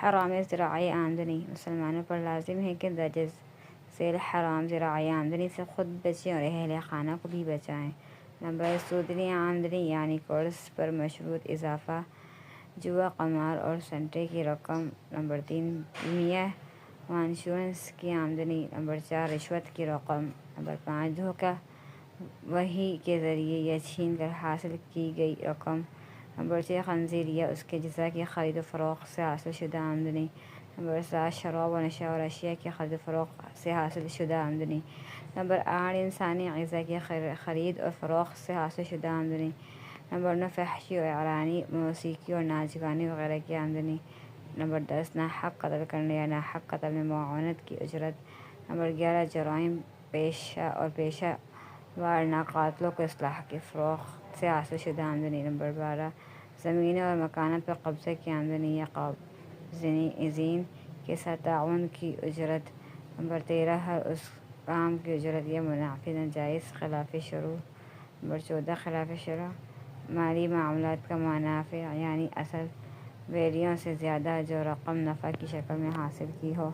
حرام زراعی آمدنی، مسلمانوں پر لازم ہے کہ درج ذیل حرام زراعی آمدنی سے خود بچیں اور اہل خانہ کو بھی بچائیں۔ نمبر سودی آمدنی یعنی قرض پر مشروط اضافہ، جوا، قمار اور سٹے کی رقم۔ نمبر 3 بیمہ و انشورنس کی آمدنی۔ نمبر 4 رشوت کی رقم۔ نمبر 5 دھوکہ دہی کے ذریعے یا چھین کر حاصل کی گئی رقم۔ نمبر 6 خنزیر یا اس کے جسد کی خرید و فروخت سے حاصل شدہ آمدنی۔ نمبر 7 شراب و نشہ و اشیاء کی خرید و فروخت سے حاصل شدہ آمدنی۔ نمبر 8 انسانی اعضاء کی خرید و فروخت سے حاصل شدہ آمدنی۔ نمبر 9 فحشی و اعلانی موسیقی اور ناچ گانے وغیرہ کی آمدنی۔ نمبر 10 ناحق قتل کرنے یا ناحق قتل میں معاونت کی اجرت۔ نمبر 11 جرائم پیشہ اور پیشہ وارانہ قاتلوں کو اسلحہ کی فروخت سے حاصل شدہ آمدنی۔ نمبر 12 زمینوں اور مکانات پر قبضہ کی آمدنی یا قابضین کے ساتھ تعاون کی اجرت۔ نمبر 13 ہر اس کام کی اجرت یا منافع ناجائز خلاف شرع۔ نمبر 14 خلاف شرع مالی معاملات کا منافع یعنی اصل ویلیو سے زیادہ جو رقم نفع کی شکل میں حاصل کی ہو۔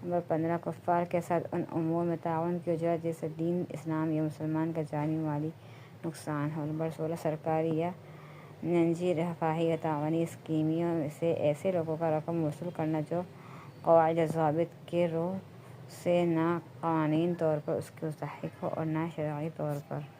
نمبر 15 کفار کے ساتھ ان امور میں تعاون کی اجرت جیسے دین اسلام یا مسلمان کا جانی مالی نقصان ہو۔ نمبر 16 سرکاری یا نجی رفاہی یا تعاونی اسکیموں سے ایسے لوگوں کا رقم وصول کرنا جو قواعد و ضوابط کے رو سے نہ قانونی طور پر اس کے مستحق ہو اور نہ شرعی طور پر